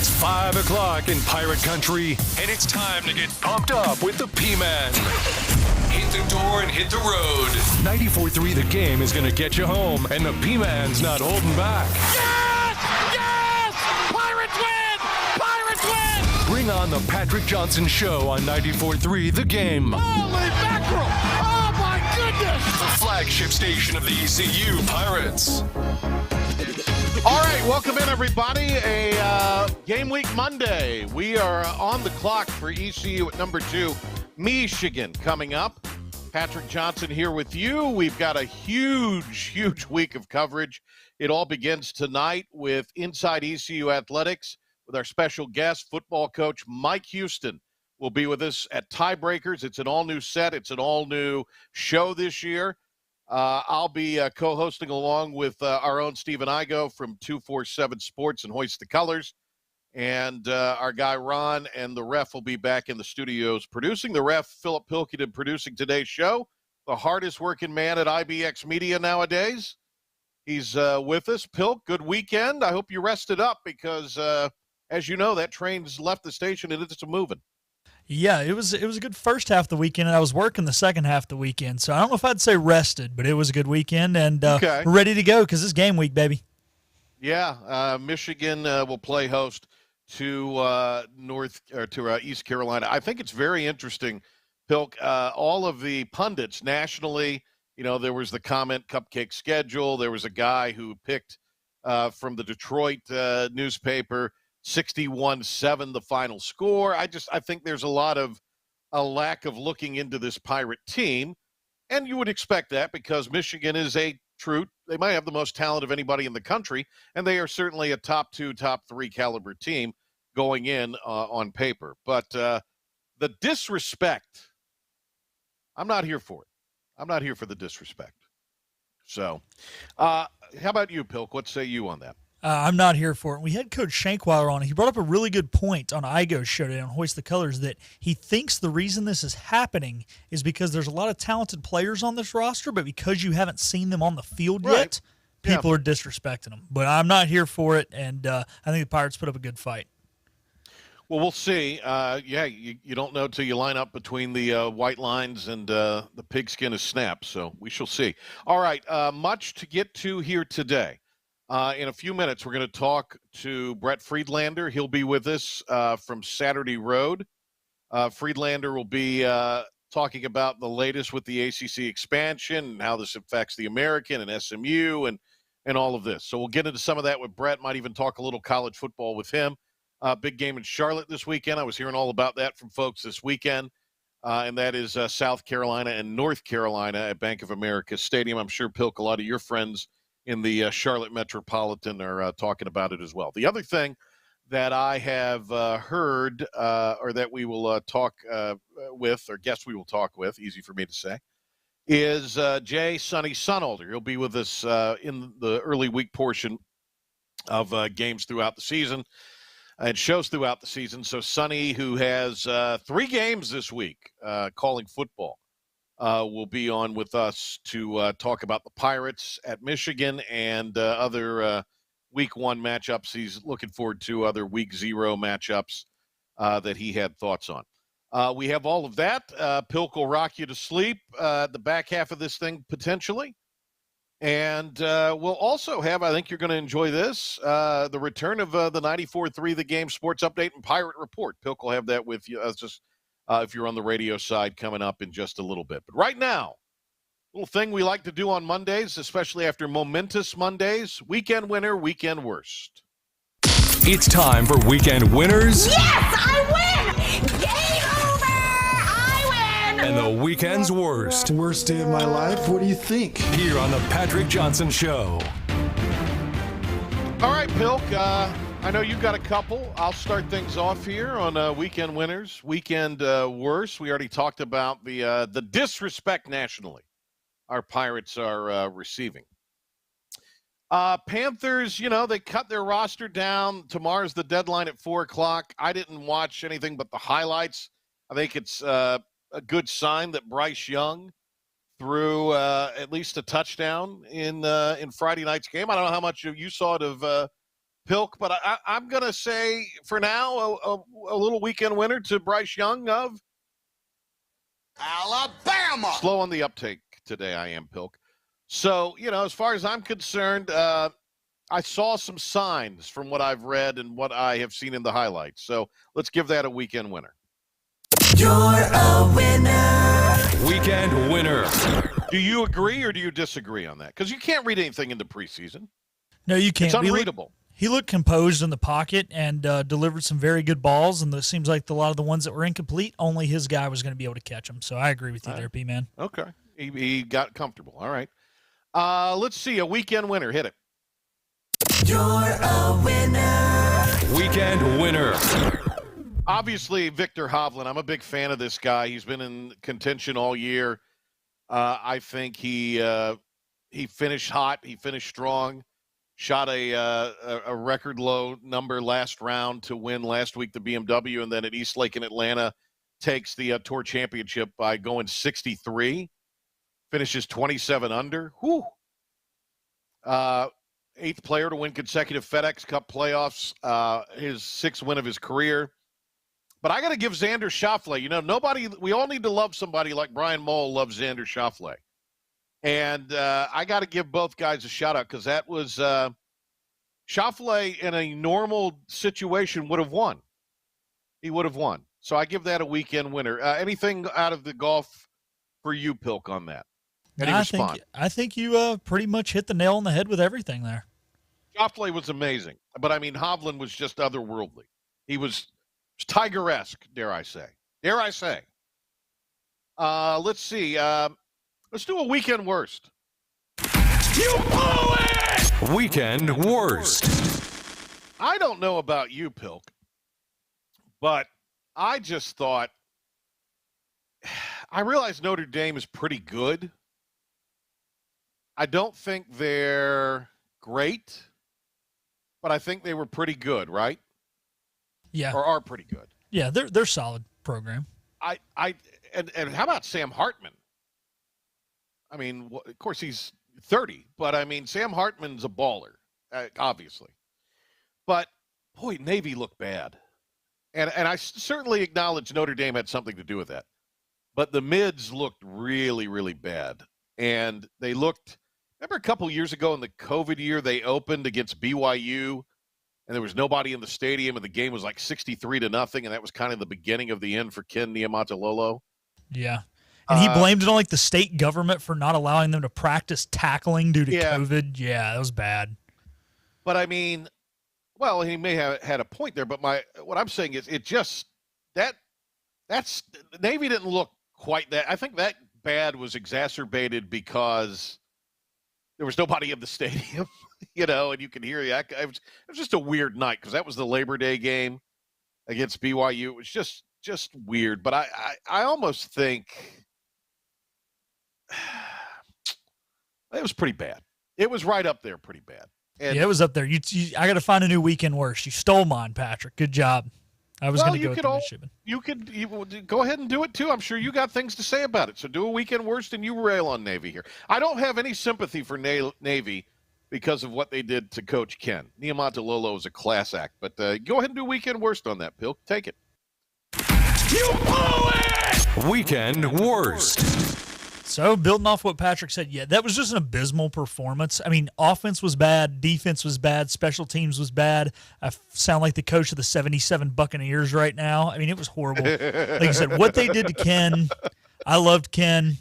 It's 5 o'clock in Pirate Country, and it's time to get pumped up with the P-Man. Hit the door and hit the road. 94.3 The Game is going to get you home, and the P-Man's not holding back. Yes! Yes! Pirates win! Pirates win! Bring on the Patrick Johnson Show on 94.3 The Game. Holy mackerel! Oh, my goodness! The flagship station of the ECU Pirates. All right, welcome in, everybody. A game week Monday. We are on the clock for ECU at number 2, Michigan, coming up. Patrick Johnson here with you. We've got a huge week of coverage. It all begins tonight with Inside ECU Athletics with our special guest, football coach Mike Houston will be with us at Tiebreakers. It's an all-new set. It's an all-new show this year. I'll be co-hosting along with our own Stephen Igo from 247 Sports and Hoist the Colors. And our guy Ron and the ref will be back in the studios producing. The ref, Philip Pilkington, producing today's show. The hardest working man at IBX Media nowadays. He's with us. Pilk, good weekend. I hope you rested up because, as you know, that train's left the station and it's moving. Yeah, it was a good first half of the weekend, and I was working the second half of the weekend. So I don't know if I'd say rested, but it was a good weekend, and we're ready to go because it's game week, baby. Yeah, Michigan will play host to East Carolina. I think it's very interesting, Pilk. All of the pundits nationally, you know, there was the comment cupcake schedule. There was a guy who picked from the Detroit newspaper 61-7 the final score. I think there's a lack of looking into this Pirate team, and you would expect that because Michigan is they might have the most talent of anybody in the country, and they are certainly a top 2, top 3 caliber team going in on paper. But the disrespect, I'm not here for it. I'm not here for the disrespect. So how about you, Pilk? What say you on that? I'm not here for it. We had Coach Shankweiler on. He brought up a really good point on Igo's show today on Hoist the Colors that he thinks the reason this is happening is because there's a lot of talented players on this roster, but because you haven't seen them on the field yet, people are disrespecting them. But I'm not here for it, and I think the Pirates put up a good fight. Well, we'll see. You don't know till you line up between the white lines and the pigskin is snapped, so we shall see. All right, much to get to here today. In a few minutes, we're going to talk to Brett Friedlander. He'll be with us from Saturday Road. Friedlander will be talking about the latest with the ACC expansion and how this affects the American and SMU and all of this. So we'll get into some of that with Brett. Might even talk a little college football with him. Big game in Charlotte this weekend. I was hearing all about that from folks this weekend, and that is South Carolina and North Carolina at Bank of America Stadium. I'm sure, Pilk, a lot of your friends in the Charlotte Metropolitan are talking about it as well. The other thing that I have heard or that we will talk with, or guess we will talk with, easy for me to say, is Jay Sonny Sonnhalter. He'll be with us in the early week portion of games throughout the season and shows throughout the season. So Sonny, who has 3 games this week calling football, will be on with us to talk about the Pirates at Michigan and other Week 1 matchups. He's looking forward to other Week 0 matchups that he had thoughts on. We have all of that. Pilk will rock you to sleep the back half of this thing potentially. And we'll also have, I think you're going to enjoy this, the return of the 94.3 The Game Sports Update and Pirate Report. Pilk will have that with you. If you're on the radio side coming up in just a little bit. But right now, little thing we like to do on Mondays, especially after momentous Mondays, weekend winner, weekend worst. It's time for Weekend Winners. Yes, I win! Game over! I win! And the weekend's worst. Worst day of my life? What do you think? Here on the Patrick Johnson Show. All right, Pilk, I know you've got a couple. I'll start things off here on weekend winners, weekend worst. We already talked about the disrespect nationally our Pirates are receiving. Panthers, you know, they cut their roster down. Tomorrow's the deadline at 4 o'clock. I didn't watch anything but the highlights. I think it's a good sign that Bryce Young threw at least a touchdown in Friday night's game. I don't know how much you saw it of Pilk, but I'm going to say for now a little weekend winner to Bryce Young of Alabama. Slow on the uptake today, I am, Pilk. So, as far as I'm concerned, I saw some signs from what I've read and what I have seen in the highlights. So let's give that a weekend winner. You're a winner. Weekend winner. Do you agree or do you disagree on that? Because you can't read anything in the preseason. No, you can't. It's unreadable. He looked composed in the pocket and delivered some very good balls, and it seems like a lot of the ones that were incomplete, only his guy was going to be able to catch them. So I agree with you there, P-Man. Okay. He got comfortable. All right. Let's see. A weekend winner. Hit it. You're a winner. Weekend winner. Obviously, Victor Hovland. I'm a big fan of this guy. He's been in contention all year. I think he finished hot. He finished strong. Shot a record low number last round to win last week the BMW, and then at East Lake in Atlanta takes the Tour Championship by going 63. Finishes 27 under. Whew. Eighth player to win consecutive FedEx Cup playoffs. His sixth win of his career. But I got to give Xander Schauffele. We all need to love somebody like Brian Moll loves Xander Schauffele. And I got to give both guys a shout-out because that was Schauffele in a normal situation would have won. He would have won. So I give that a weekend winner. Anything out of the golf for you, Pilk, on that? Any response? I think you pretty much hit the nail on the head with everything there. Schauffele was amazing. But, Hovland was just otherworldly. He was Tiger-esque, dare I say. Let's see. Let's do a weekend worst. You blew it! Weekend worst. I don't know about you, Pilk, but I just thought, I realize Notre Dame is pretty good. I don't think they're great, but I think they were pretty good, right? Yeah. Or are pretty good. Yeah, they're solid program. And how about Sam Hartman? Of course he's 30, but Sam Hartman's a baller, obviously. But boy, Navy looked bad, and I certainly acknowledge Notre Dame had something to do with that. But the mids looked really, really bad, and they looked. Remember a couple years ago in the COVID year, they opened against BYU, and there was nobody in the stadium, and the game was like 63-0, and that was kind of the beginning of the end for Ken Niumatalolo. Yeah. And he blamed it on the state government for not allowing them to practice tackling due to COVID. Yeah, that was bad. But he may have had a point there. But what I'm saying is, it just that's Navy didn't look quite that. I think that bad was exacerbated because there was nobody in the stadium, and you can hear it was just a weird night because that was the Labor Day game against BYU. It was just weird. But I almost think. It was pretty bad. It was right up there pretty bad. And it was up there. I got to find a new weekend worst. You stole mine, Patrick. Good job. I was going to go with the Michigan. You could go ahead and do it, too. I'm sure you got things to say about it. So do a weekend worst and you rail on Navy here. I don't have any sympathy for Navy because of what they did to Coach Ken. Niumatalolo is a class act. But go ahead and do weekend worst on that, Pilk. Take it. You blew it! Weekend worst. So, building off what Patrick said, that was just an abysmal performance. Offense was bad, defense was bad, special teams was bad. I sound like the coach of the 77 Buccaneers right now. It was horrible. Like I said, what they did to Ken, I loved Ken.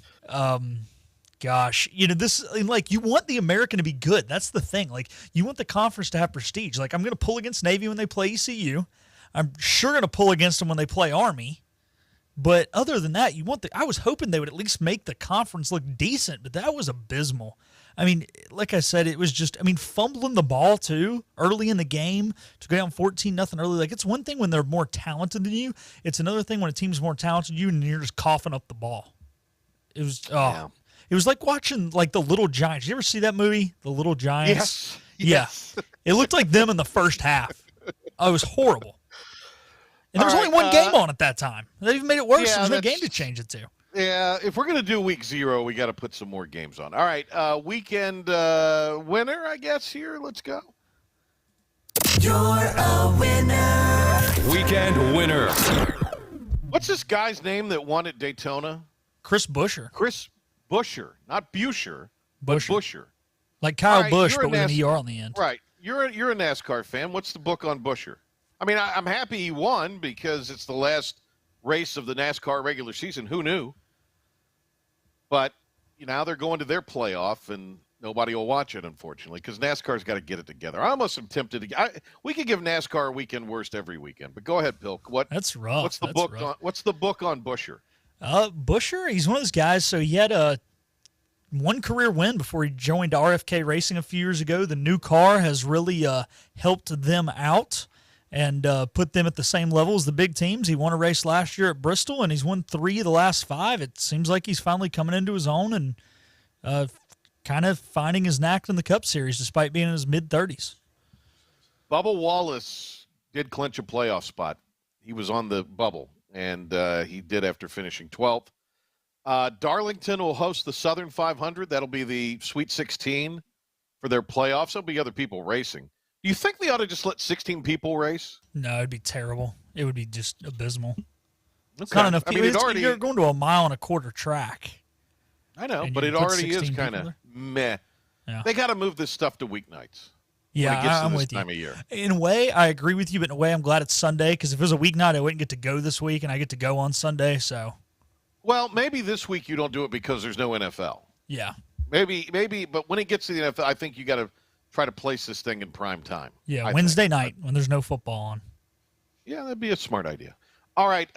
Gosh, this, you want the American to be good. That's the thing. You want the conference to have prestige. I'm going to pull against Navy when they play ECU. I'm sure going to pull against them when they play Army. But other than that, I was hoping they would at least make the conference look decent, but that was abysmal. Like I said, it was just, fumbling the ball too early in the game to go down 14-0 early. It's one thing when they're more talented than you. It's another thing when a team's more talented than you and you're just coughing up the ball. It was, It was like watching the Little Giants. Did you ever see that movie, The Little Giants? Yes. Yeah. It looked like them in the first half. Oh, it was horrible. And there was only one game on at that time. They even made it worse. There's no game to change it to. Yeah, if we're going to do week 0, we got to put some more games on. All right, weekend winner, I guess, here. Let's go. You're a winner. Weekend winner. What's this guy's name that won at Daytona? Chris Buescher. Chris Buescher, not Buescher, but Buescher. Like Kyle All right, Busch, you're but a with an ER on the end. Right. You're a NASCAR fan. What's the book on Buescher? I mean, I'm happy he won because it's the last race of the NASCAR regular season. Who knew? But now they're going to their playoff, and nobody will watch it, unfortunately, because NASCAR's got to get it together. I almost am tempted to. We could give NASCAR a weekend worst every weekend, but go ahead, Pilk. That's rough. What's the book? What's the book on Buescher? Buescher, he's one of those guys. So he had one career win before he joined RFK Racing a few years ago. The new car has really helped them out and put them at the same level as the big teams. He won a race last year at Bristol, and he's won 3 of the last 5. It seems like he's finally coming into his own and kind of finding his knack in the Cup Series despite being in his mid-30s. Bubba Wallace did clinch a playoff spot. He was on the bubble, and he did after finishing 12th. Darlington will host the Southern 500. That'll be the Sweet 16 for their playoffs. There'll be other people racing. Do you think they ought to just let 16 people race? No, it'd be terrible. It would be just abysmal. It's Okay. not enough people. I mean, You're going to a 1.25-mile track. I know, And but you it put already is 16 kind people of there? meh. Yeah. They got to move this stuff to weeknights. Yeah, when it gets to I'm this with time you. of year. In a way, I agree with you, but in a way, I'm glad it's Sunday because if it was a weeknight, I wouldn't get to go this week, and I get to go on Sunday. So, Well, maybe this week you don't do it because there's no NFL. yeah, Maybe, but when it gets to the NFL, I think you got to try to place this thing in prime time. yeah, I Wednesday think. night when there's no football on. Yeah, that'd be a smart idea. All right,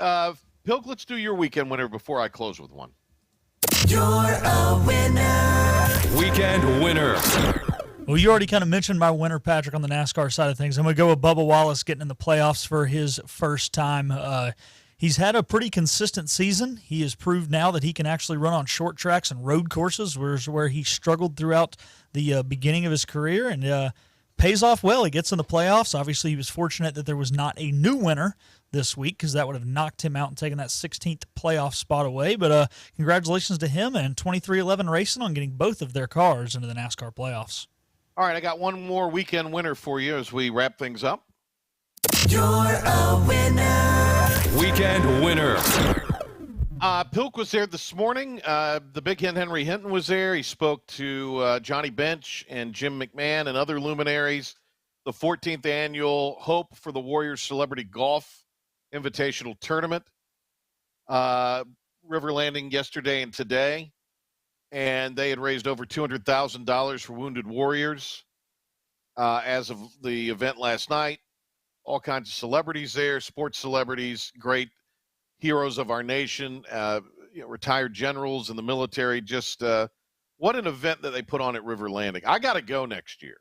Pilk, let's do your weekend winner before I close with one. You're a winner. Weekend winner. Well, you already kind of mentioned my winner, Patrick, on the NASCAR side of things. I'm going to go with Bubba Wallace getting in the playoffs for his first time. He's had a pretty consistent season. He has proved now that he can actually run on short tracks and road courses, where he struggled throughout the beginning of his career, and pays off well. He gets in the playoffs. Obviously, he was fortunate that there was not a new winner this week because that would have knocked him out and taken that 16th playoff spot away. But congratulations to him and 23XI Racing on getting both of their cars into the NASCAR playoffs. All right, I got one more weekend winner for you as we wrap things up. You're a winner. Weekend winner. Pilk was there this morning. The big hen Henry Hinton was there. He spoke to Johnny Bench and Jim McMahon and other luminaries. The 14th annual Hope for the Warriors Celebrity Golf Invitational Tournament. River Landing yesterday and today. And they had raised over $200,000 for wounded warriors as of the event last night. All kinds of celebrities there, sports celebrities, great heroes of our nation, retired generals in the military. Just what an event that they put on at River Landing. I got to go next year.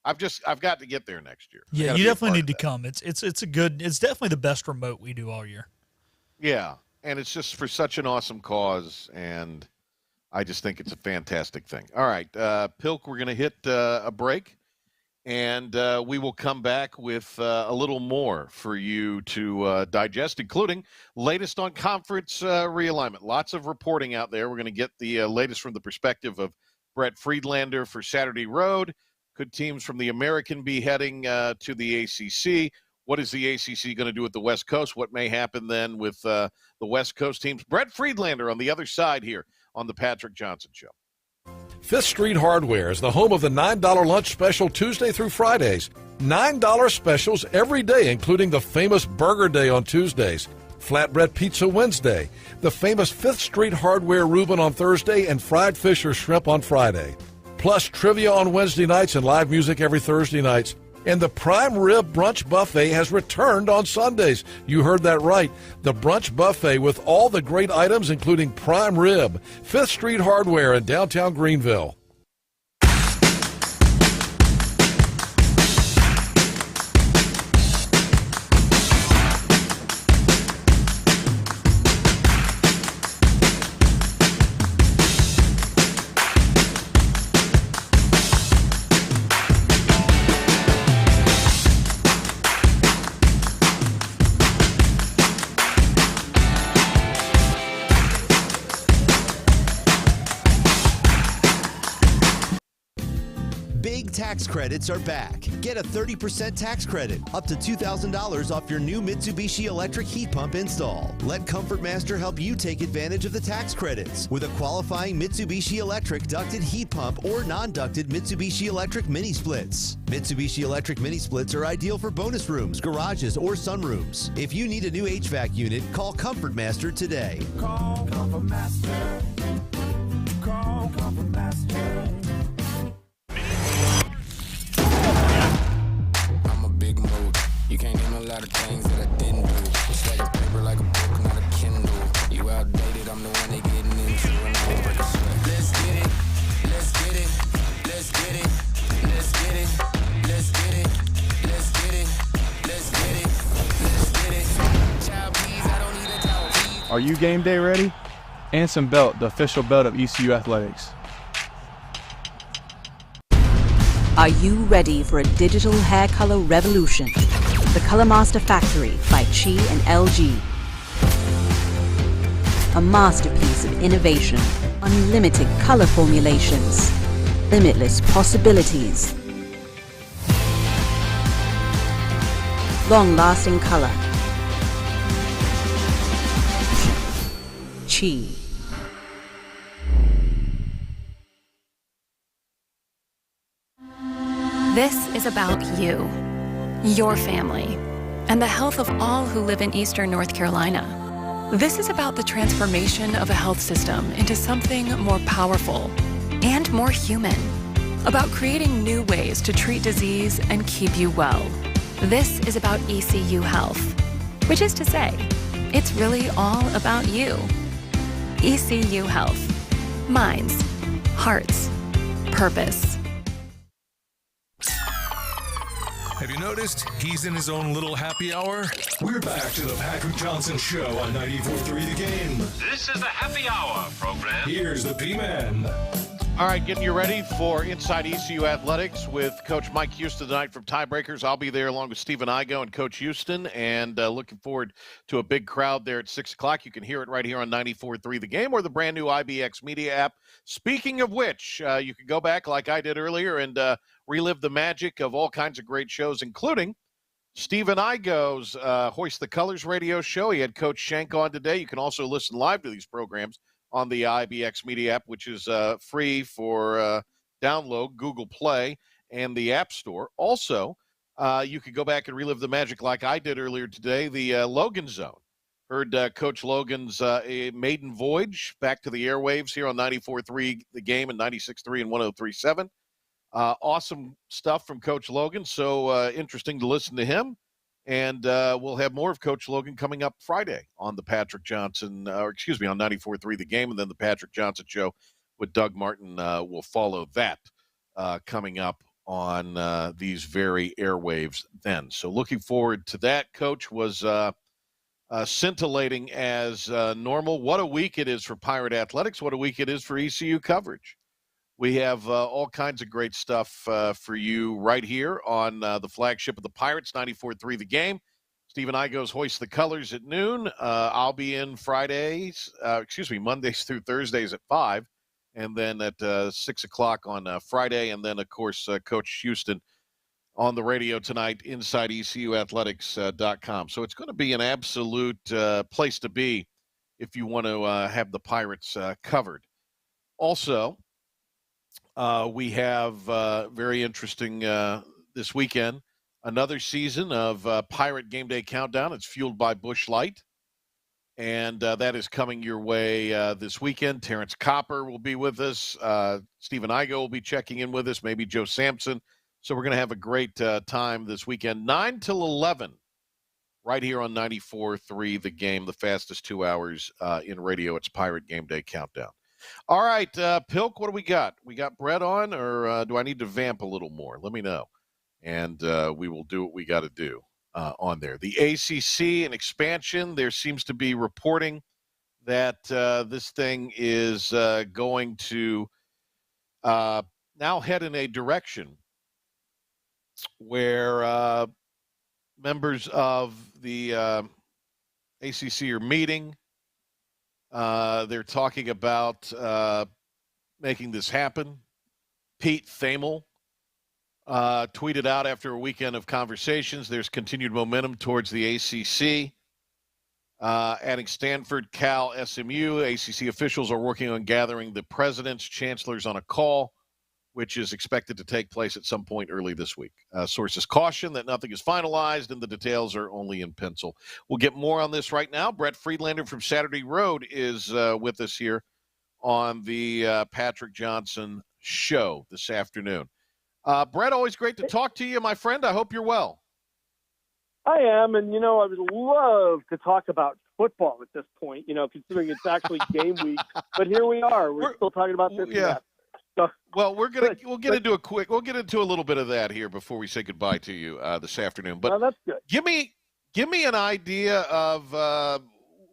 I've got to get there next year. Yeah, you definitely need to come. It's definitely the best remote we do all year. Yeah, and it's just for such an awesome cause, and I just think it's a fantastic thing. All right, Pilk, we're going to hit a break, and we will come back with a little more for you to digest, including latest on conference realignment. Lots of reporting out there. We're going to get the latest from the perspective of Brett Friedlander for Saturday Road. Could teams from the American be heading to the ACC? What is the ACC going to do with the West Coast? What may happen then with the West Coast teams? Brett Friedlander on the other side here on the Patrick Johnson Show. Fifth Street Hardware is the home of the $9 lunch special Tuesday through Fridays. $9 specials every day, including the famous Burger Day on Tuesdays, Flatbread Pizza Wednesday, the famous Fifth Street Hardware Reuben on Thursday, and fried fish or shrimp on Friday. Plus trivia on Wednesday nights and live music every Thursday nights. And the Prime Rib Brunch Buffet has returned on Sundays. You heard that right. The Brunch Buffet with all the great items, including prime rib. Fifth Street Hardware in downtown Greenville. big tax credits are back. Get a 30% tax credit, up to $2,000 off your new Mitsubishi electric heat pump install. Let Comfort Master help you take advantage of the tax credits with a qualifying Mitsubishi electric ducted heat pump or non-ducted Mitsubishi electric mini splits. Mitsubishi electric mini splits are ideal for bonus rooms, garages, or sunrooms. If you need a new HVAC unit, call Comfort Master today. Call Comfort Master. Call Comfort Master. I'm a big mood. You can't name a lot of things that I didn't do. Stacking paper like a book, not a Kindle. You outdated, I'm the one they getting into. And I won't break a sweat. Let's get it. Let's get it. Let's get it. Let's get it. Let's get it. Let's get it. Let's get it. Let's get it. Child, please, I don't need a towel, please. Are you game day ready? Anson Belt, the official belt of ECU Athletics. Are you ready for a digital hair color revolution? The Color Master Factory by Chi and LG. A masterpiece of innovation, unlimited color formulations, limitless possibilities, long-lasting color. Chi. This is about you, your family, and the health of all who live in Eastern North Carolina. This is about the transformation of a health system into something more powerful and more human, about creating new ways to treat disease and keep you well. This is about ECU Health, which is to say, it's really all about you. ECU Health. Minds, hearts, purpose. Have you noticed he's in his own little happy hour? We're back to the Patrick Johnson Show on 94.3 The Game. This is the Happy Hour program. Here's the P-Man. All right, getting you ready for Inside ECU Athletics with Coach Mike Houston tonight from Tiebreakers. I'll be there along with Stephen Igo and Coach Houston, and looking forward to a big crowd there at 6 o'clock. You can hear it right here on 94.3 The Game or the brand new IBX Media app. Speaking of which, you can go back like I did earlier and relive the magic of all kinds of great shows, including Stephen Igo's Hoist the Colors radio show. He had Coach Shank on today. You can also listen live to these programs on the IBX Media app, which is free for download, Google Play, and the App Store. Also, you could go back and relive the magic like I did earlier today, the Logan Zone. Heard Coach Logan's maiden voyage back to the airwaves here on 94.3 The Game and 96.3 and 103.7. Awesome stuff from Coach Logan, so interesting to listen to him. And we'll have more of Coach Logan coming up Friday on the Patrick Johnson, on 94.3 The Game, and then the Patrick Johnson Show with Doug Martin will follow that coming up on these very airwaves then. So looking forward to that. Coach was scintillating as normal. What a week it is for Pirate Athletics. What a week it is for ECU coverage. We have all kinds of great stuff for you right here on the flagship of the Pirates, 94.3 The Game. Stephen Igo's Hoist the Colors at noon. I'll be in Mondays through Thursdays at 5, and then at 6 o'clock on Friday. And then, of course, Coach Houston on the radio tonight, inside ECUathletics.com. So it's going to be an absolute place to be if you want to have the Pirates covered. Also, we have very interesting this weekend, another season of Pirate Game Day Countdown. It's fueled by Busch Light, and that is coming your way this weekend. Terrence Copper will be with us. Stephen Igo will be checking in with us, maybe Joe Sampson. So we're going to have a great time this weekend, 9 till 11, right here on 94.3 The Game, the fastest 2 hours in radio. It's Pirate Game Day Countdown. All right, Pilk, what do we got? We got Brett on, or do I need to vamp a little more? Let me know, and we will do what we got to do on there. The ACC and expansion, there seems to be reporting that this thing is going to now head in a direction where members of the ACC are meeting. They're talking about making this happen. Pete Thamel tweeted out after a weekend of conversations, there's continued momentum towards the ACC. Adding Stanford, Cal, SMU, ACC officials are working on gathering the presidents, chancellors on a call, which is expected to take place at some point early this week. Sources caution that nothing is finalized and the details are only in pencil. We'll get more on this right now. Brett Friedlander from Saturday Road is with us here on the Patrick Johnson Show this afternoon. Brett, always great to talk to you, my friend. I hope you're well. I am, and, I would love to talk about football at this point, considering it's actually game week. But here we are. We're still talking about this. Yeah. So, well, we'll get into a little bit of that here before we say goodbye to you this afternoon. But that's good. Give me an idea of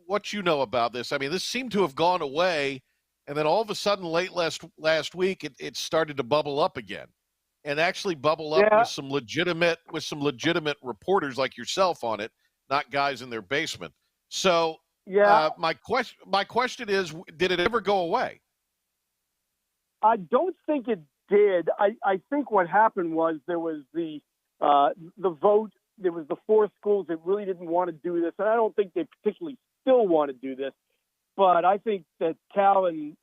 what you know about this. I mean, this seemed to have gone away, and then all of a sudden, late last week, it started to bubble up again. And actually bubble up with some legitimate reporters like yourself on it, not guys in their basement. So my question is, did it ever go away? I don't think it did. I think what happened was there was the vote. There was the 4 schools that really didn't want to do this, and I don't think they particularly still want to do this. But I think that Cal and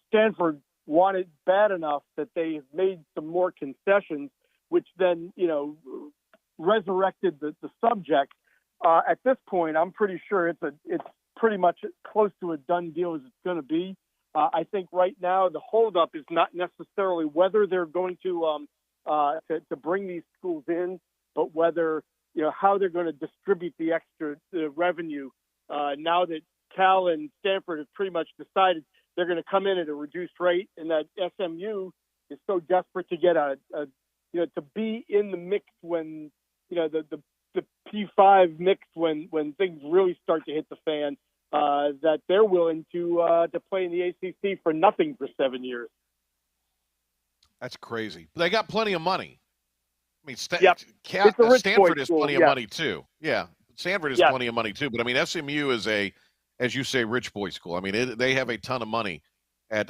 Stanford wanted bad enough that they made some more concessions, which then, resurrected the subject. At this point, I'm pretty sure it's pretty much close to a done deal as it's going to be. I think right now the holdup is not necessarily whether they're going to bring these schools in, but whether, how they're going to distribute the extra revenue now that Cal and Stanford have pretty much decided they're going to come in at a reduced rate, and that SMU is so desperate to get to be in the mix when, the P5 mix when things really start to hit the fan, that they're willing to play in the ACC for nothing for 7 years. That's crazy. They got plenty of money. I mean, Stanford has plenty of money too. Yeah, Stanford has plenty of money too. But I mean, SMU is as you say, rich boy school. I mean, they have a ton of money at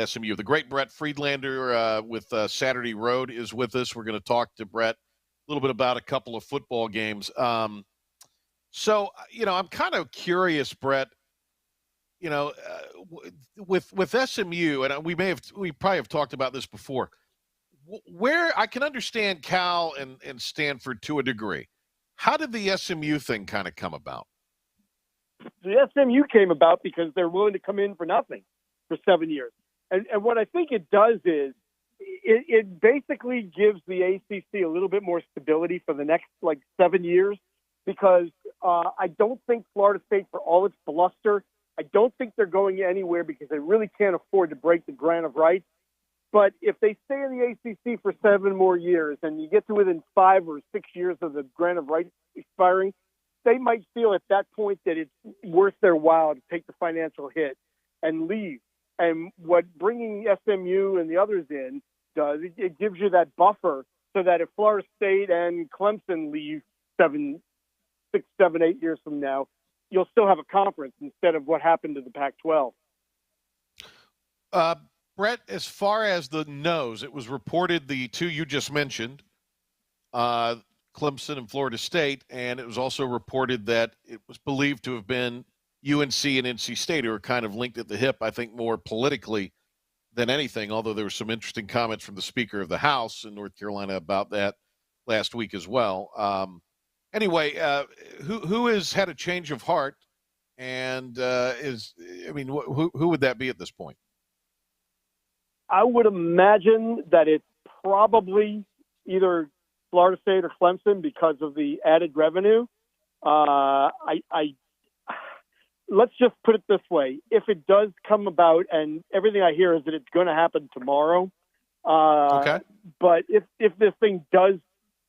SMU. The great Brett Friedlander with Saturday Road is with us. We're going to talk to Brett a little bit about a couple of football games. So, I'm kind of curious, Brett, with SMU, and we probably have talked about this before, where I can understand Cal and Stanford to a degree. How did the SMU thing kind of come about? The SMU came about because they're willing to come in for nothing for 7 years. And what I think it does is it basically gives the ACC a little bit more stability for the next 7 years, because I don't think Florida State, for all its bluster, I don't think they're going anywhere because they really can't afford to break the grant of rights. But if they stay in the ACC for 7 more years and you get to within 5 or 6 years of the grant of rights expiring, they might feel at that point that it's worth their while to take the financial hit and leave. And what bringing SMU and the others in does, it gives you that buffer so that if Florida State and Clemson leave 6, 7, 8 years from now, you'll still have a conference instead of what happened to the Pac-12. Brett, as far as the no's, it was reported the two you just mentioned, Clemson and Florida State, and it was also reported that it was believed to have been UNC and NC State, who are kind of linked at the hip, I think, more politically than anything, although there were some interesting comments from the Speaker of the House in North Carolina about that last week as well. Anyway, who has had a change of heart, and who would that be at this point? I would imagine that it's probably either Florida State or Clemson because of the added revenue. Let's just put it this way. If it does come about, and everything I hear is that it's going to happen tomorrow. Okay. But if this thing does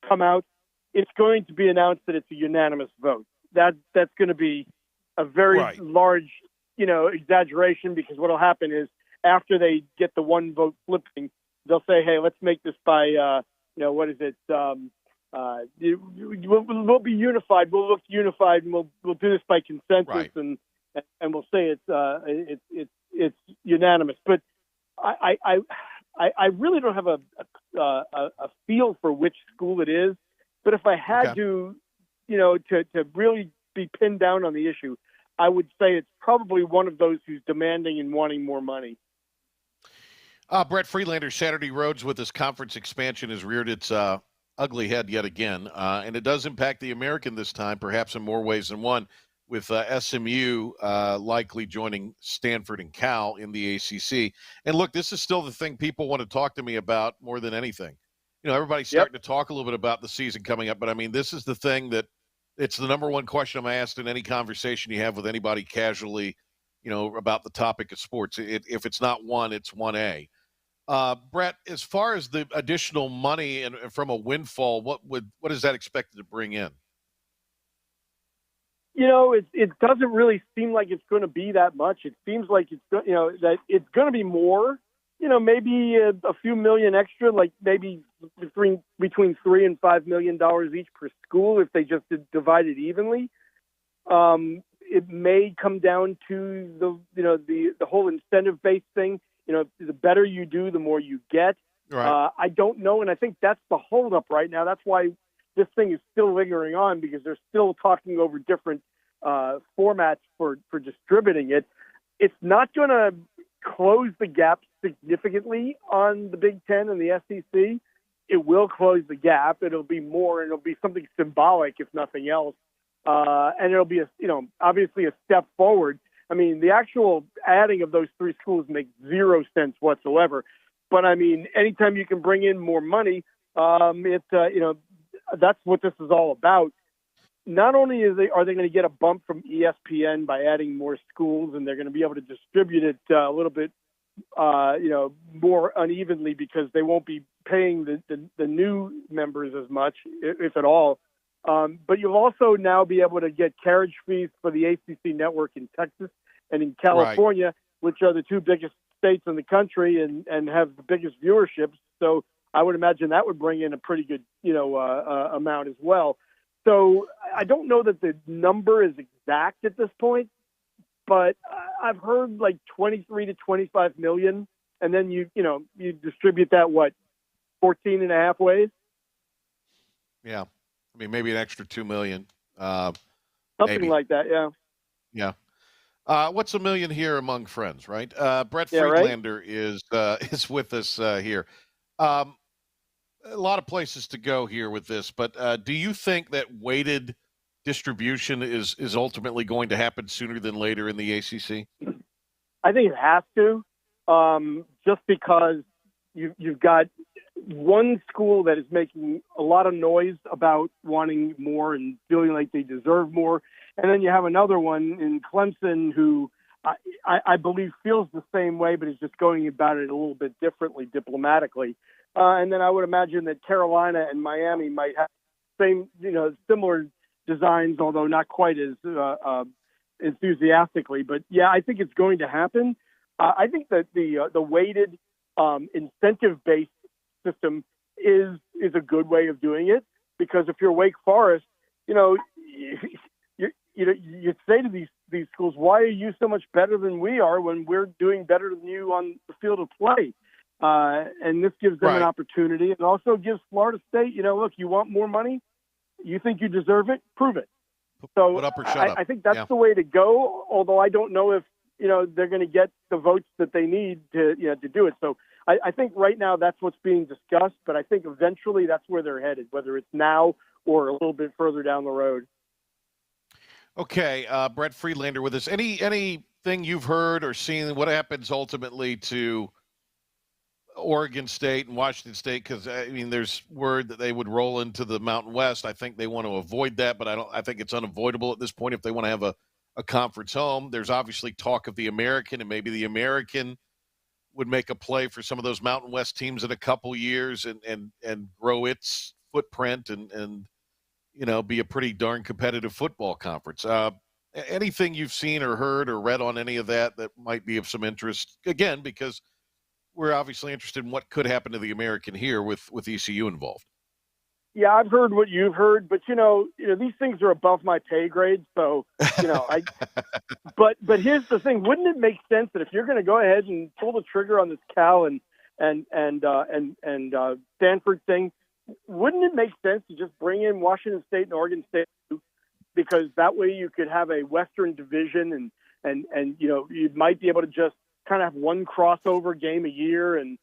come out, it's going to be announced that it's a unanimous vote. That's going to be a very large, exaggeration, because what will happen is after they get the one vote flipping, they'll say, hey, let's make this by, what is it? We'll be unified. We'll look unified, and we'll do this by consensus, and we'll say it's unanimous. But I really don't have a feel for which school it is. But if I had to, to really be pinned down on the issue, I would say it's probably one of those who's demanding and wanting more money. Brett Friedlander, Saturday Roads with this conference expansion has reared its ugly head yet again, and it does impact the American this time, perhaps in more ways than one, with SMU likely joining Stanford and Cal in the ACC. And look, this is still the thing people want to talk to me about more than anything. Everybody's starting to talk a little bit about the season coming up, but I mean, this is the thing that it's the number one question I'm asked in any conversation you have with anybody casually, about the topic of sports. If it's not one, it's 1A. Brett, as far as the additional money and from a windfall, what is that expected to bring in? It doesn't really seem like it's going to be that much. It seems like that it's going to be more. Maybe a few million extra, like maybe between $3 and $5 million each per school if they just divide it evenly. It may come down to the whole incentive-based thing. The better you do, the more you get. Right. I don't know, and I think that's the holdup right now. That's why this thing is still lingering on, because they're still talking over different formats for distributing it. It's not going to close the gap significantly on the Big Ten and the SEC. It will close the gap. It'll be more, and it'll be something symbolic, if nothing else. And it'll be obviously a step forward. I mean, the actual adding of those three schools makes zero sense whatsoever. But I mean, anytime you can bring in more money, that's what this is all about. Not only are they going to get a bump from ESPN by adding more schools, and they're going to be able to distribute it a little bit, more unevenly, because they won't be paying the new members as much, if at all. But you'll also now be able to get carriage fees for the ACC network in Texas and in California, which are the two biggest states in the country and have the biggest viewerships. So I would imagine that would bring in a pretty good, amount as well. So I don't know that the number is exact at this point, but I've heard like 23 to 25 million, and then you distribute that 14 and a half ways. Yeah. I mean, maybe an extra 2 million. Something maybe. like that, yeah. Yeah. What's a million here among friends, right? Brett Yeah, Friedlander is with us here. A lot of places to go here with this, but do you think that weighted distribution is ultimately going to happen sooner than later in the ACC? I think it has to, just because you've got one school that is making a lot of noise about wanting more and feeling like they deserve more. And then you have another one in Clemson who I believe feels the same way, but is just going about it a little bit differently diplomatically. And then I would imagine that Carolina and Miami might have similar designs, although not quite as enthusiastically. But yeah, I think it's going to happen. I think that the weighted incentive-based system is a good way of doing it, because if you're Wake Forest, you say to these schools, why are you so much better than we are when we're doing better than you on the field of play? And this gives them an opportunity. It also gives Florida State, look, you want more money? You think you deserve it? Prove it. So put up or shut up. I think that's the way to go, although I don't know if, they're going to get the votes that they need to do it. So I think right now that's what's being discussed, but I think eventually that's where they're headed, whether it's now or a little bit further down the road. Okay, Brett Friedlander with us. Anything you've heard or seen? What happens ultimately to Oregon State and Washington State? Because I mean, there's word that they would roll into the Mountain West. I think they want to avoid that, but I think it's unavoidable at this point if they want to have a conference home. There's obviously talk of the American, and maybe the American would make a play for some of those Mountain West teams in a couple years and grow its footprint and be a pretty darn competitive football conference. Anything you've seen or heard or read on any of that might be of some interest? Again, because we're obviously interested in what could happen to the American here with ECU involved. Yeah, I've heard what you've heard, but these things are above my pay grade. So, but here's the thing: wouldn't it make sense that if you're going to go ahead and pull the trigger on this Cal and Stanford thing, wouldn't it make sense to just bring in Washington State and Oregon State, because that way you could have a Western division and you might be able to just kind of have one crossover game a year and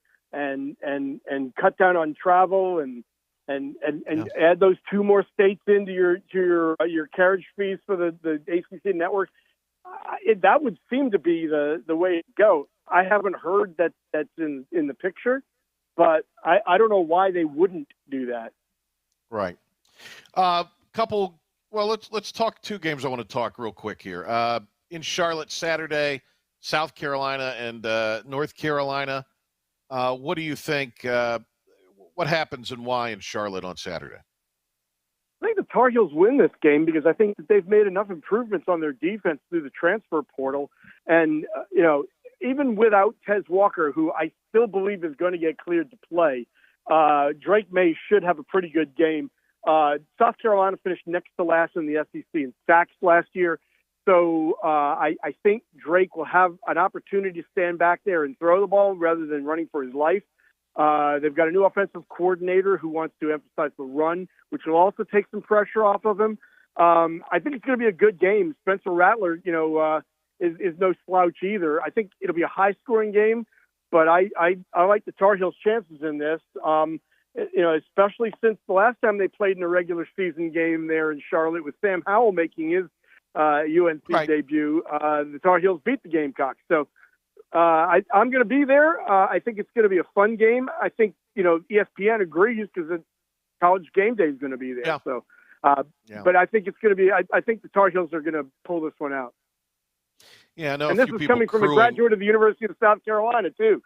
cut down on travel and add those two more states into your carriage fees for the ACC network. That would seem to be the way to go. I haven't heard that's in the picture, but I don't know why they wouldn't do that. Right. Let's talk two games I want to talk real quick here. In Charlotte Saturday, South Carolina and North Carolina. What do you think? What happens and why in Charlotte on Saturday? I think the Tar Heels win this game because I think that they've made enough improvements on their defense through the transfer portal. And, even without Tez Walker, who I still believe is going to get cleared to play, Drake May should have a pretty good game. South Carolina finished next to last in the SEC in sacks last year. So I think Drake will have an opportunity to stand back there and throw the ball rather than running for his life. They've got a new offensive coordinator who wants to emphasize the run, which will also take some pressure off of him. I think it's going to be a good game. Spencer Rattler, is no slouch either. I think it'll be a high-scoring game, but I like the Tar Heels' chances in this. Especially since the last time they played in a regular season game there in Charlotte with Sam Howell making his UNC debut, the Tar Heels beat the Gamecocks. So I'm going to be there. I think it's going to be a fun game. I think, ESPN agrees because College Game Day is going to be there. Yeah. So, but I think it's going to be, I think the Tar Heels are going to pull this one out. Yeah, no. And this is coming from a graduate of the University of South Carolina, too.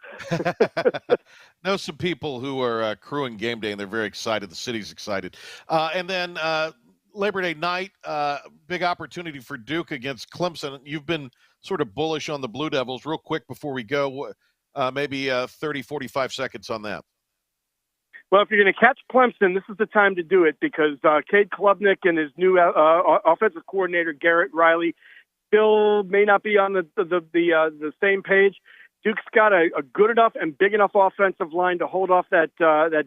Know some people who are crewing game day, and they're very excited. The city's excited. And then Labor Day night, big opportunity for Duke against Clemson. You've been sort of bullish on the Blue Devils. Real quick before we go, maybe 30, 45 seconds on that. Well, if you're going to catch Clemson, this is the time to do it because Cade Klubnik and his new offensive coordinator, Garrett Riley, still may not be on the same page. Duke's got a good enough and big enough offensive line to hold off that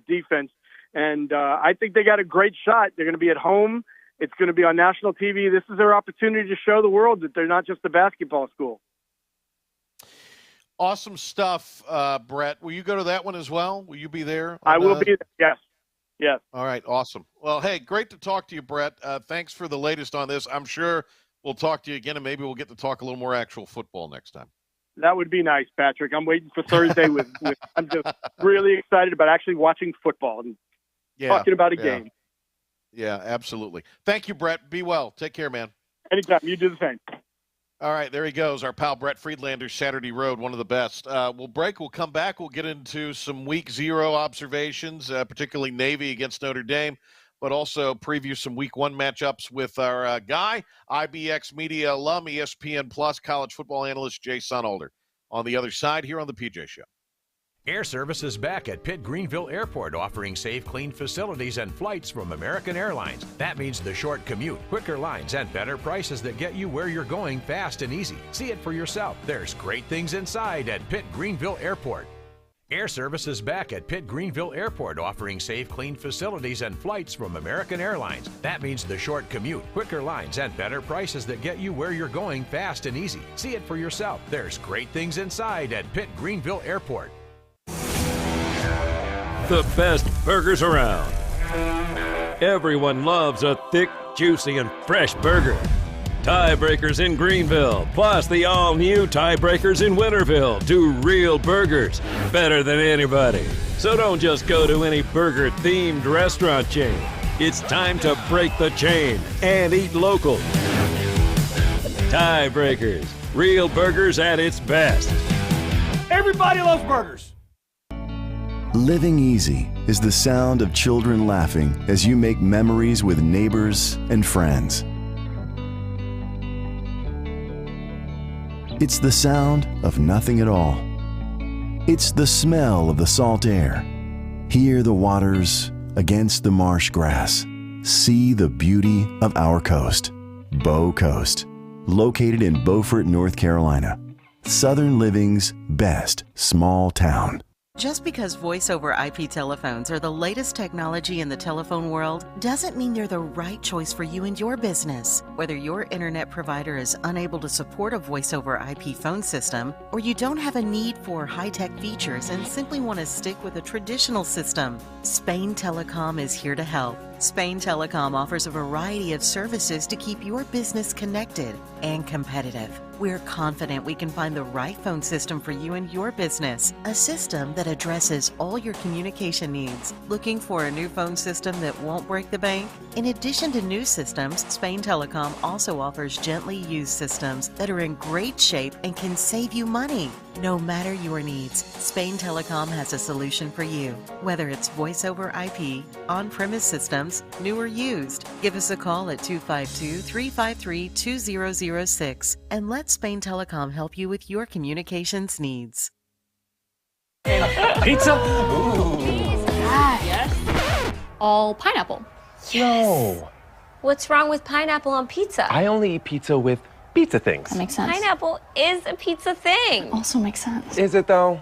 defense, and I think they got a great shot. They're going to be at home. It's going to be on national TV. This is their opportunity to show the world that they're not just a basketball school. Awesome stuff, Brett. Will you go to that one as well? Will you be there? I will be there, yes. Yes. All right, awesome. Well, hey, great to talk to you, Brett. Thanks for the latest on this. I'm sure we'll talk to you again, and maybe we'll get to talk a little more actual football next time. That would be nice, Patrick. I'm waiting for Thursday. I'm just really excited about actually watching football and talking about a game. Yeah, absolutely. Thank you, Brett. Be well. Take care, man. Anytime. You do the same. All right, there he goes, our pal Brett Friedlander, Saturday Road, one of the best. We'll break. We'll come back. We'll get into some Week 0 observations, particularly Navy against Notre Dame, but also preview some Week 1 matchups with our guy, IBX Media alum, ESPN Plus college football analyst Jay Sonnhalter. On the other side here on the PJ Show. Air Service is back at Pitt Greenville Airport, offering safe, clean facilities and flights from American Airlines. That means the short commute, quicker lines, and better prices that get you where you're going fast and easy. See it for yourself. There's great things inside at Pitt Greenville Airport. Air Service is back at Pitt Greenville Airport, offering safe, clean facilities and flights from American Airlines. That means the short commute, quicker lines, and better prices that get you where you're going fast and easy. See it for yourself. There's great things inside at Pitt Greenville Airport. The best burgers around. Everyone loves a thick, juicy, and fresh burger. Tiebreakers in Greenville, plus the all-new Tiebreakers in Winterville, do real burgers better than anybody. So don't just go to any burger-themed restaurant chain. It's time to break the chain and eat local. Tiebreakers, real burgers at its best. Everybody loves burgers. Living easy is the sound of children laughing as you make memories with neighbors and friends. It's the sound of nothing at all. It's the smell of the salt air. Hear the waters against the marsh grass. See the beauty of our coast. Bow Coast, located in Beaufort, North Carolina. Southern Living's best small town. Just because voice-over IP telephones are the latest technology in the telephone world doesn't mean they're the right choice for you and your business. Whether your internet provider is unable to support a voice-over IP phone system, or you don't have a need for high-tech features and simply want to stick with a traditional system, Spain Telecom is here to help. Spain Telecom offers a variety of services to keep your business connected and competitive. We're confident we can find the right phone system for you and your business, a system that addresses all your communication needs. Looking for a new phone system that won't break the bank? In addition to new systems, Spain Telecom also offers gently used systems that are in great shape and can save you money. No matter your needs, Spain Telecom has a solution for you. Whether it's voice over IP, on-premise systems, new or used, give us a call at 252-353-2006 and let Spain Telecom help you with your communications needs. Pizza? Ooh. Yes. All pineapple. No. What's wrong with pineapple on pizza? I only eat pizza with pizza things. That makes sense. Pineapple is a pizza thing. Also makes sense. Is it though?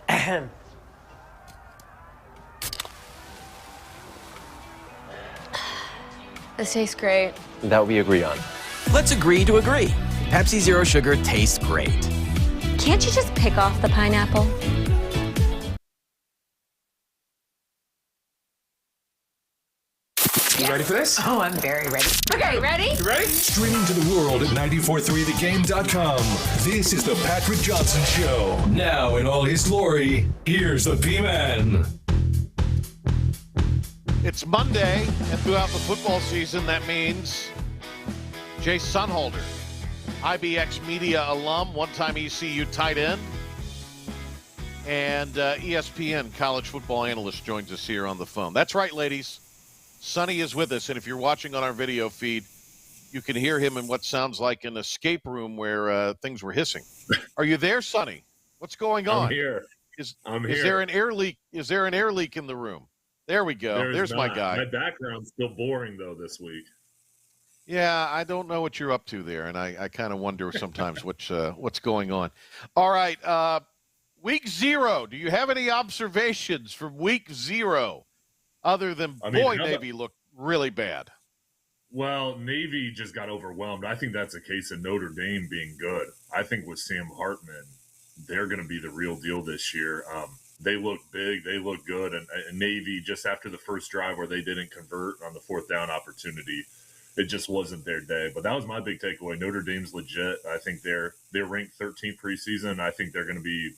This tastes great. That we agree on. Let's agree to agree. Pepsi Zero Sugar tastes great. Can't you just pick off the pineapple? You ready for this? Oh, I'm very ready. Okay, ready? You ready? Streaming to the world at 943thegame.com. This is the Patrick Johnson Show. Now, in all his glory, here's the P-Man. It's Monday, and throughout the football season, that means Jay Sonnhalter, IBX Media alum, one-time ECU tight end, and ESPN college football analyst joins us here on the phone. That's right, ladies. Sonny is with us, and if you're watching on our video feed, you can hear him in what sounds like an escape room where things were hissing. Are you there, Sonny? What's going on? I'm here. Is there an air leak? Is there an air leak in the room? There we go. There's my guy. My background's still boring, though, this week. Yeah, I don't know what you're up to there, and I kind of wonder sometimes what's going on. All right, week 0. Do you have any observations from week 0 other than, Navy looked really bad? Well, Navy just got overwhelmed. I think that's a case of Notre Dame being good. I think with Sam Hartman, they're going to be the real deal this year. They look big. They look good. And Navy, just after the first drive where they didn't convert on the 4th down opportunity, it just wasn't their day. But that was my big takeaway. Notre Dame's legit. I think they're ranked 13th preseason. I think they're going to be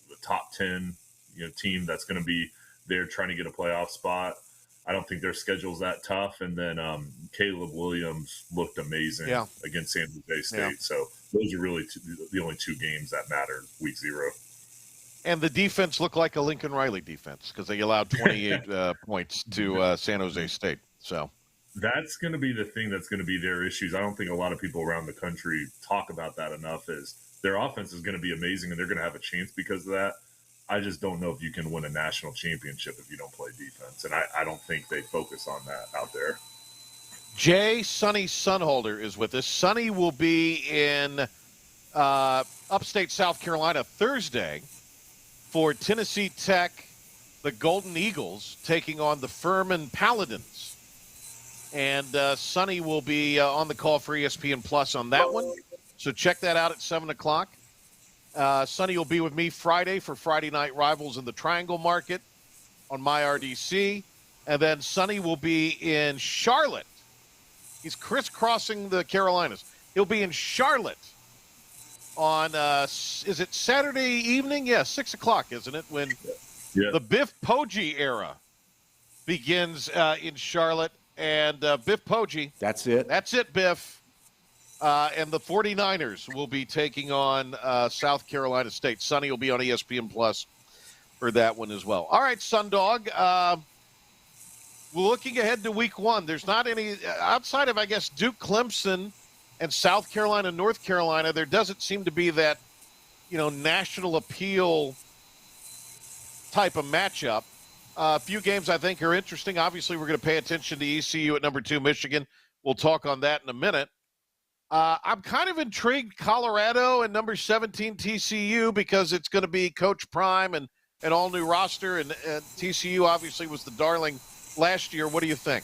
the top 10 team that's going to be there trying to get a playoff spot. I don't think their schedule's that tough. And then Caleb Williams looked amazing against San Jose State. Yeah. So those are really the only 2 games that mattered week 0. And the defense looked like a Lincoln Riley defense because they allowed 28 points to San Jose State. So that's going to be the thing that's going to be their issues. I don't think a lot of people around the country talk about that enough. Is their offense is going to be amazing and they're going to have a chance because of that. I just don't know if you can win a national championship if you don't play defense. And I don't think they focus on that out there. Jay Sonny Sonnhalter is with us. Sonny will be in upstate South Carolina Thursday for Tennessee Tech, the Golden Eagles, taking on the Furman Paladins. And Sonny will be on the call for ESPN Plus on that one. So check that out at 7 o'clock. Sonny will be with me Friday for Friday Night Rivals in the Triangle Market on MyRDC. And then Sonny will be in Charlotte. He's crisscrossing the Carolinas. He'll be in Charlotte on, is it Saturday evening? Yeah, 6 o'clock, isn't it? When the Biff Poggi era begins in Charlotte. And Biff Poggi. That's it. That's it, Biff. And the 49ers will be taking on South Carolina State. Sonny will be on ESPN Plus for that one as well. All right, Sundog. We're looking ahead to week 1. There's not any, outside of, I guess, Duke, Clemson, and South Carolina, North Carolina, there doesn't seem to be that, national appeal type of matchup. A few games I think are interesting. Obviously, we're going to pay attention to ECU at number 2, Michigan. We'll talk on that in a minute. I'm kind of intrigued Colorado and number 17 TCU because it's going to be Coach Prime and an all-new roster, and TCU obviously was the darling last year. What do you think?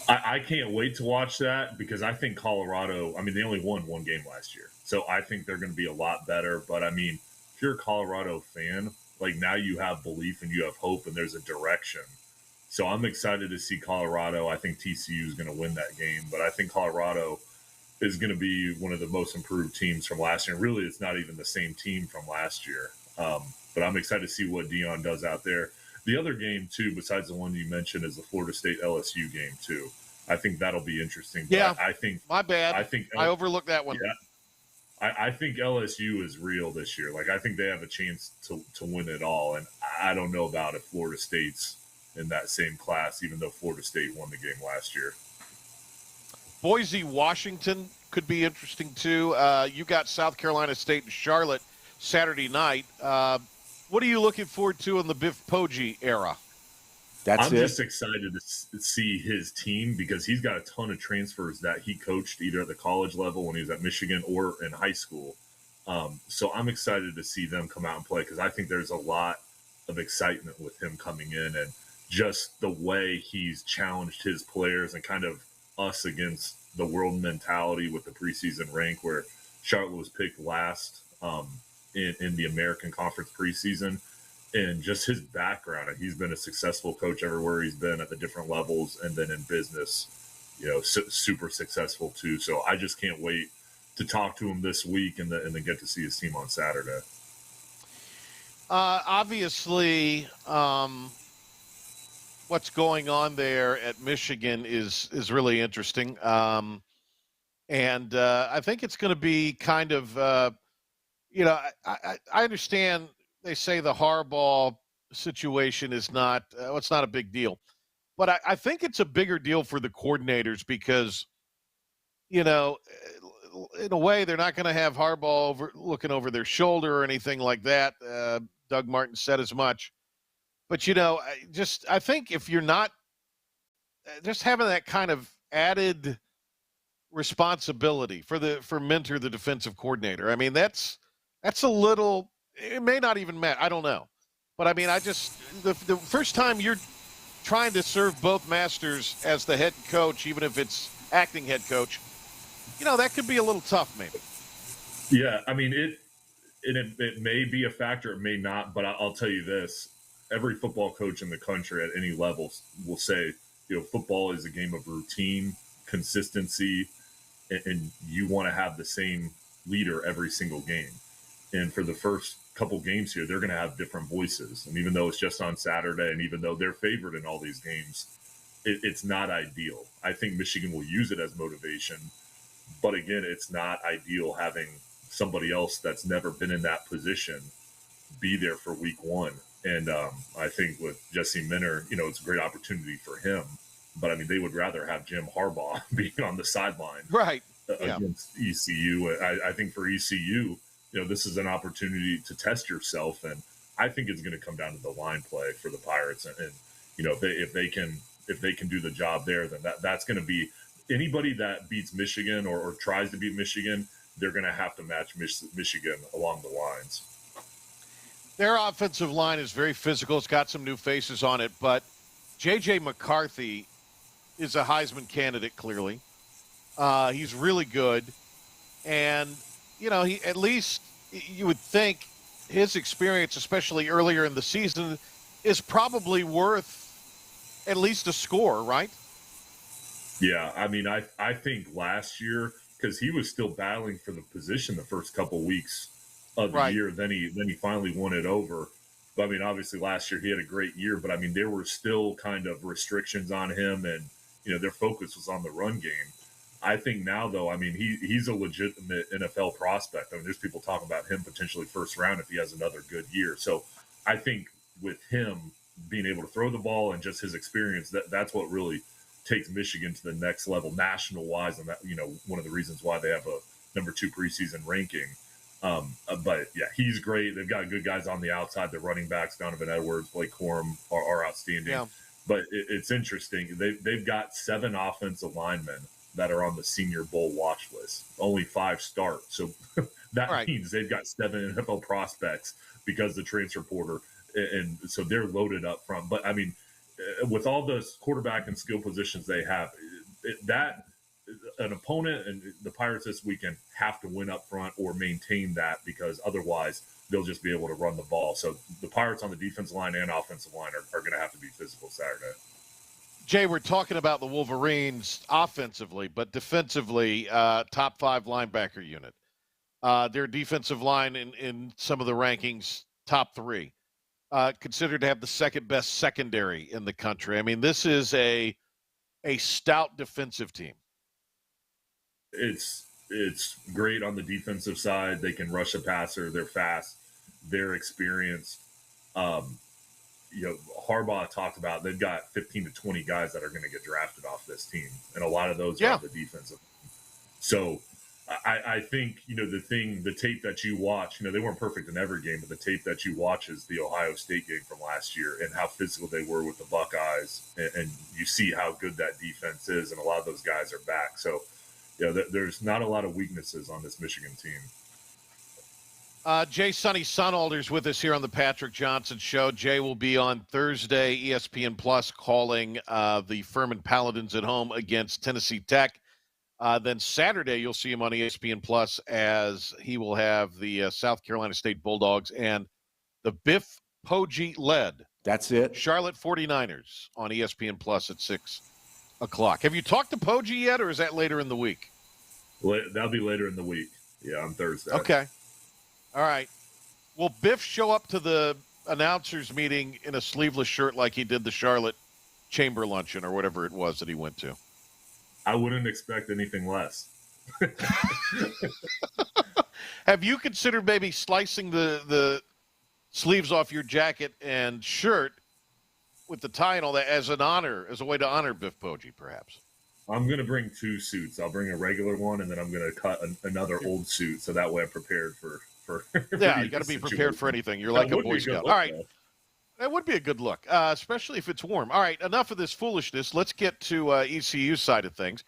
I can't wait to watch that because I think Colorado, they only won one game last year. So I think they're going to be a lot better. But, if you're a Colorado fan, now you have belief and you have hope and there's a direction. So I'm excited to see Colorado. I think TCU is going to win that game. But I think Colorado is going to be one of the most improved teams from last year. And really, it's not even the same team from last year. But I'm excited to see what Dion does out there. The other game, too, besides the one you mentioned, is the Florida State LSU game, too. I think that'll be interesting. Yeah, I think my bad. I overlooked that one. Yeah, I think LSU is real this year. I think they have a chance to win it all. And I don't know about if Florida State's in that same class, even though Florida State won the game last year. Boise, Washington could be interesting, too. You got South Carolina State and Charlotte Saturday night. What are you looking forward to in the Biff Poggi era? I'm just excited to see his team because he's got a ton of transfers that he coached either at the college level when he was at Michigan or in high school. So I'm excited to see them come out and play because I think there's a lot of excitement with him coming in and just the way he's challenged his players and kind of us against the world mentality with the preseason rank where Charlotte was picked last in the American Conference preseason. And just his background, he's been a successful coach everywhere he's been at the different levels, and then in business, super successful too. So I just can't wait to talk to him this week and then get to see his team on Saturday. Obviously, what's going on there at Michigan is really interesting, and I think it's going to be kind of, I understand. They say the Harbaugh situation is not it's not a big deal. But I think it's a bigger deal for the coordinators because, in a way, they're not going to have Harbaugh looking over their shoulder or anything like that. Doug Martin said as much. But, I think if you're not just having that kind of added responsibility for Minter, the defensive coordinator, that's a little – it may not even matter. I don't know. But, the first time you're trying to serve both masters as the head coach, even if it's acting head coach, that could be a little tough maybe. Yeah, it may be a factor. It may not. But I'll tell you this. Every football coach in the country at any level will say, football is a game of routine, consistency, and you want to have the same leader every single game. And for the first couple games here, they're going to have different voices. And even though it's just on Saturday, and even though they're favored in all these games, it's not ideal. I think Michigan will use it as motivation. But again, it's not ideal having somebody else that's never been in that position be there for week one. And I think with Jesse Minter, it's a great opportunity for him. But, they would rather have Jim Harbaugh being on the sideline against ECU. I think for ECU, this is an opportunity to test yourself, and I think it's going to come down to the line play for the Pirates. And if they can do the job there, then that's going to be anybody that beats Michigan or tries to beat Michigan. They're going to have to match Michigan along the lines. Their offensive line is very physical. It's got some new faces on it, but J.J. McCarthy is a Heisman candidate. Clearly, he's really good, and he at least you would think his experience, especially earlier in the season, is probably worth at least a score, right? Yeah, I think last year, because he was still battling for the position the first couple weeks of the year, then he finally won it over. But obviously last year he had a great year, but there were still kind of restrictions on him, and their focus was on the run game. I think now, though, he's a legitimate NFL prospect. There's people talking about him potentially first round if he has another good year. So I think with him being able to throw the ball and just his experience, that's what really takes Michigan to the next level national-wise, and that one of the reasons why they have a number 2 preseason ranking. But yeah, he's great. They've got good guys on the outside. The running backs, Donovan Edwards, Blake Corum, are outstanding. Yeah. But it's interesting. They've got 7 offensive linemen that are on the Senior Bowl watch list. Only 5 start. So that means they've got 7 NFL prospects because the transfer portal, and so they're loaded up front. But I mean, with all the quarterback and skill positions they have, that an opponent and the Pirates this weekend have to win up front or maintain that, because otherwise they'll just be able to run the ball. So the Pirates on the defensive line and offensive line are going to have to be physical Saturday. Jay, we're talking about the Wolverines offensively, but defensively, top 5 linebacker unit. Their defensive line in some of the rankings, top 3. Considered to have the second best secondary in the country. I mean, this is a stout defensive team. It's great on the defensive side. They can rush a passer. They're fast. They're experienced. Harbaugh talked about they've got 15 to 20 guys that are going to get drafted off this team, and a lot of those are the defensive. So I think, the tape that you watch, they weren't perfect in every game, but the tape that you watch is the Ohio State game from last year and how physical they were with the Buckeyes. And you see how good that defense is. And a lot of those guys are back. So, there's not a lot of weaknesses on this Michigan team. Jay Sonny Sonnhalter's with us here on the Patrick Johnson Show. Jay will be on Thursday, ESPN Plus, calling the Furman Paladins at home against Tennessee Tech. Then Saturday, you'll see him on ESPN Plus as he will have the South Carolina State Bulldogs and the Biff Poggi-led Charlotte 49ers on ESPN Plus at 6 o'clock. Have you talked to Poggi yet, or is that later in the week? Well, that'll be later in the week. Yeah, on Thursday. Okay. All right. Will Biff show up to the announcers meeting in a sleeveless shirt like he did the Charlotte Chamber Luncheon or whatever it was that he went to? I wouldn't expect anything less. Have you considered maybe slicing the sleeves off your jacket and shirt with the tie and all that as a way to honor Biff Poggi, perhaps? I'm going to bring 2 suits. I'll bring a regular one, and then I'm going to cut another old suit, so that way I'm prepared for yeah, you got to be prepared for anything. You're like a Boy Scout. All right. That would be a good look, especially if it's warm. All right, enough of this foolishness. Let's get to ECU's side of things.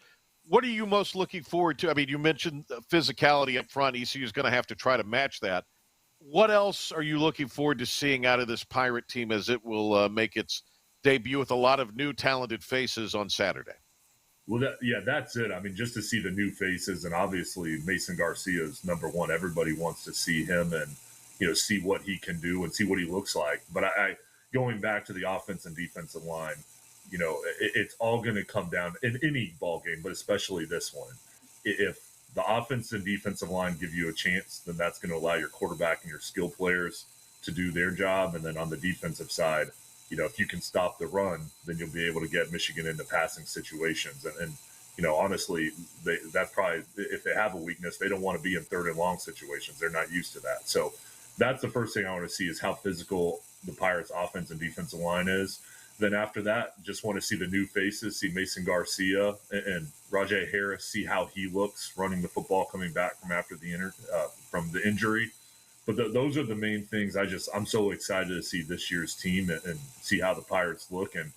What are you most looking forward to? I mean, you mentioned physicality up front. ECU is going to have to try to match that. What else are you looking forward to seeing out of this Pirate team as it will make its debut with a lot of new talented faces on Saturday? Well, that's it. I mean, just to see the new faces, and obviously Mason Garcia is number one. Everybody wants to see him and, see what he can do and see what he looks like. But I going back to the offense and defensive line, it's all going to come down in any ball game, but especially this one. If the offense and defensive line give you a chance, then that's going to allow your quarterback and your skill players to do their job. And then on the defensive side, if you can stop the run, then you'll be able to get Michigan into passing situations. And honestly, that's probably, if they have a weakness, they don't want to be in 3rd and long situations. They're not used to that. So that's the first thing I want to see, is how physical the Pirates offense and defensive line is. Then after that, just want to see the new faces, see Mason Garcia and Rajay Harris, see how he looks running the football coming back from after from the injury. But those are the main things. I'm so excited to see this year's team and see how the Pirates look. And,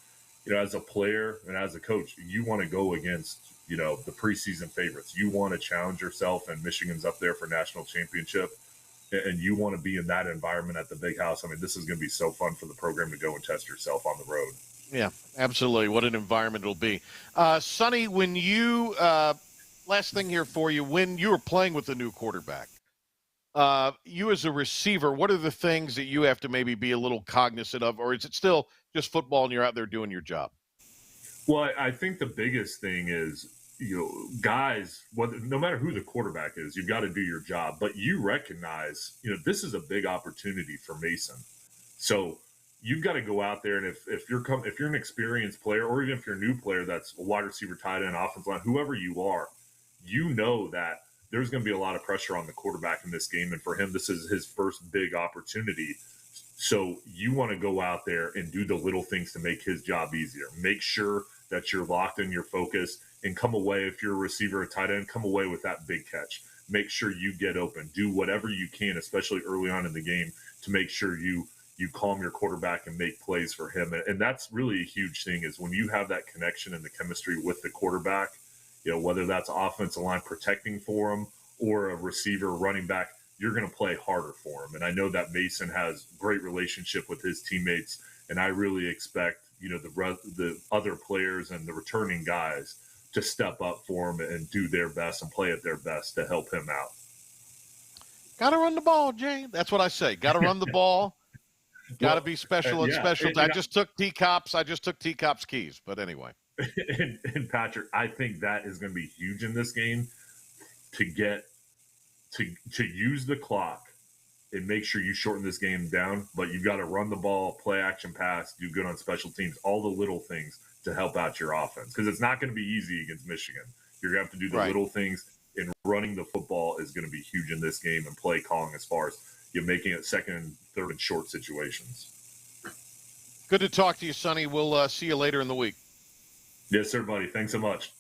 as a player and as a coach, you want to go against, the preseason favorites. You want to challenge yourself, and Michigan's up there for national championship. And you want to be in that environment at the Big House. I mean, this is going to be so fun for the program to go and test yourself on the road. Yeah, absolutely. What an environment it'll be. Sonny, when you last thing here for you, when you were playing with the new quarterback, you as a receiver, what are the things that you have to maybe be a little cognizant of, or is it still just football and you're out there doing your job? Well, I think the biggest thing is, guys, no matter who the quarterback is, you've got to do your job. But you recognize, this is a big opportunity for Mason. So you've got to go out there, and if you're an experienced player, or even if you're a new player that's a wide receiver, tight end, offensive line, whoever you are, that there's going to be a lot of pressure on the quarterback in this game. And for him, this is his first big opportunity. So you want to go out there and do the little things to make his job easier. Make sure that you're locked in your focus and come away, if you're a receiver or tight end, come away with that big catch. Make sure you get open. Do whatever you can, especially early on in the game, to make sure you calm your quarterback and make plays for him. And that's really a huge thing, is when you have that connection and the chemistry with the quarterback, whether that's offensive line protecting for him or a receiver running back you're going to play harder for him. And I know that Mason has great relationship with his teammates, and I really expect, the other players and the returning guys to step up for him and do their best and play at their best to help him out. Got to run the ball, Jay. That's what I say. Got to run the ball. Got to be special and special. I just took T-Cop's keys, but anyway. And Patrick, I think that is going to be huge in this game to get to use the clock and make sure you shorten this game down. But you've got to run the ball, play action pass, do good on special teams, all the little things to help out your offense, because it's not going to be easy against Michigan. You're going to have to do the little things, and running the football is going to be huge in this game, and play calling as far as you're making it second and third and short situations. Good to talk to you, Sonny. We'll see you later in the week. Yes, sir, buddy. Thanks so much.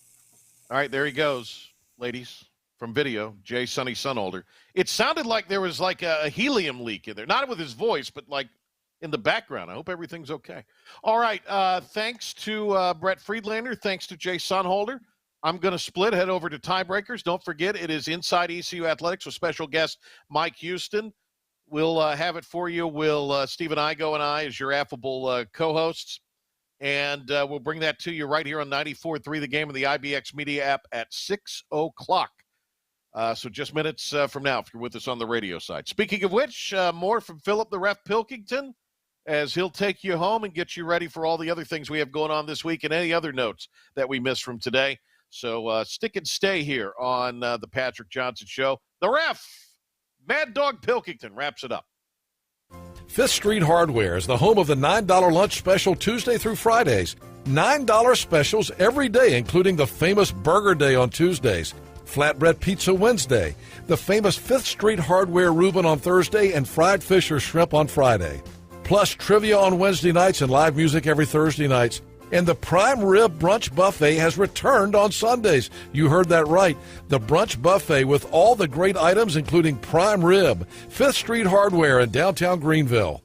All right, there he goes, ladies, from video, Jay Sonny Sonnhalter. It sounded like there was like a helium leak in there, not with his voice, but like in the background. I hope everything's okay. All right, thanks to Brett Friedlander. Thanks to Jay Sonnhalter. I'm going to split, head over to Tiebreakers. Don't forget, it is Inside ECU Athletics with special guest Mike Houston. We'll have it for you. Stephen Igo and I as your affable co-hosts. And we'll bring that to you right here on 94.3 The Game and the IBX Media app at 6 o'clock. So just minutes from now, if you're with us on the radio side. Speaking of which, more from Philip the Ref Pilkington, as he'll take you home and get you ready for all the other things we have going on this week and any other notes that we missed from today. So stick and stay here on the Patrick Johnson Show. The Ref, Mad Dog Pilkington, wraps it up. Fifth Street Hardware is the home of the $9 lunch special Tuesday through Fridays. $9 specials every day, including the famous Burger Day on Tuesdays, Flatbread Pizza Wednesday, the famous Fifth Street Hardware Reuben on Thursday, and fried fish or shrimp on Friday. Plus trivia on Wednesday nights and live music every Thursday nights. And the Prime Rib Brunch Buffet has returned on Sundays. You heard that right. The Brunch Buffet with all the great items, including prime rib. Fifth Street Hardware in downtown Greenville.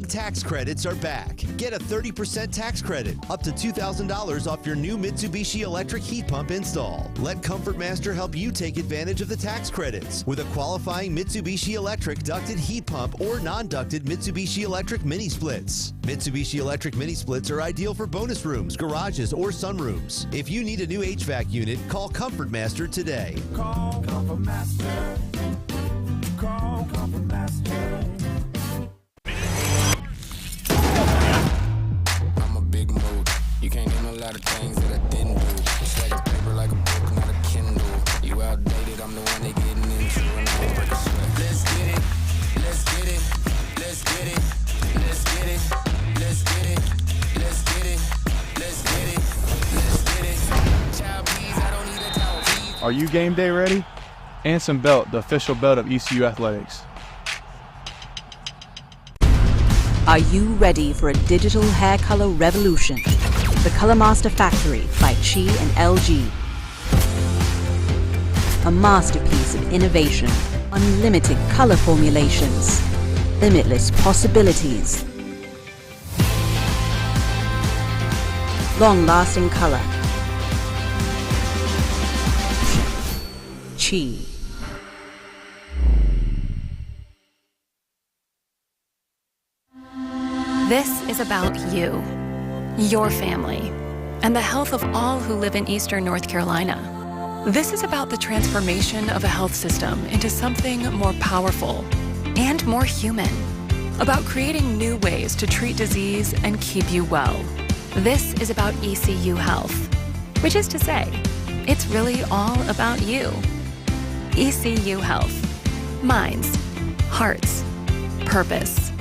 Tax credits are back. Get a 30% tax credit, up to $2,000 off your new Mitsubishi electric heat pump install. Let Comfort Master help you take advantage of the tax credits with a qualifying Mitsubishi electric ducted heat pump or non-ducted Mitsubishi electric mini splits. Mitsubishi electric mini splits are ideal for bonus rooms, garages, or sunrooms. If you need a new HVAC unit, call Comfort Master today. Call Comfort Master. Call Comfort Master. You can't name a lot of things that I didn't do. Stacking paper like a book, not a Kindle. You outdated, I'm the one they getting into, and I won't break a sweat. Let's get it, let's get it, let's get it, let's get it, let's get it, let's get it, let's get it, let's get it. Child, please, I don't need a towel, please. Are you game day ready? Anson Belt, the official belt of ECU Athletics. Are you ready for a digital hair color revolution? The Color Master Factory by Chi and LG. A masterpiece of innovation, unlimited color formulations, limitless possibilities. Long-lasting color. Chi. This is about you, your family, and the health of all who live in Eastern North Carolina. This is about the transformation of a health system into something more powerful and more human. About creating new ways to treat disease and keep you well. This is about ECU Health, which is to say, it's really all about you. ECU Health. Minds, hearts, purpose.